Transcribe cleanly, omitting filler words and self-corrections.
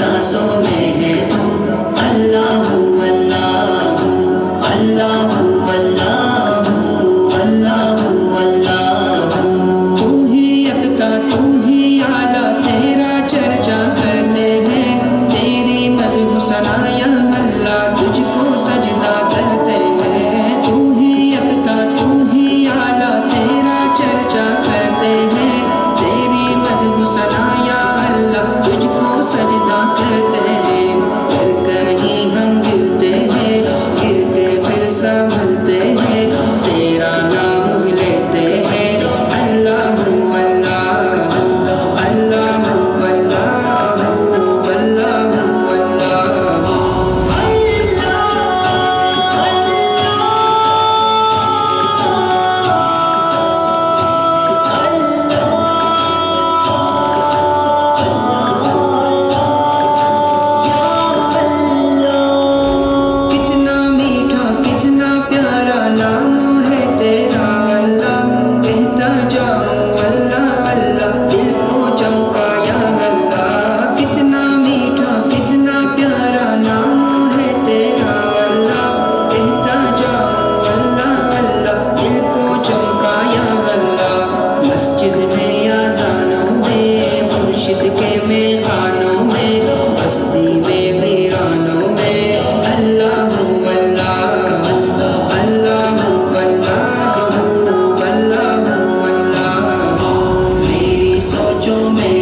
سانسوں میں ہے تو اللہ اللہ اللہ اللہ اللہ اللہ، تو ہی یکتا تو ہی اعلیٰ، تیرا چرچا کرتے ہیں، تیری مدح ثنایا اللہ، تجھ کو سجدہ کرتے ہیں، تو ہی یکتا تو ہی اعلیٰ، تیرا چرچا کرتے ہیں، تیری مدح ثنایا اللہ، تجھ کو سجدہ کرتے ہیں، پھر کہیں ہم گرتے ہیں، گر کے پھر سنبھلتے ہیں، تیرا نام لیتے ہیں، اللہ اللہ اللہ اللہ اللہ کتنا میٹھا کتنا پیارا نام ہے تیرا اللہ، کہتا جاؤں اللہ اللہ، دل کو چمکایا اللہ، کتنا میٹھا کتنا پیارا نام ہے تیرا اللہ، کہتا جاؤں اللہ اللہ، دل کو چمکایا اللہ، مسجد میں اذانوں میں، مرشد کے میخانوں میں، بستی میں ویرانوں میں، اللہ اللہ اللہ اللہ اللہ اللہ، میری سوچوں میں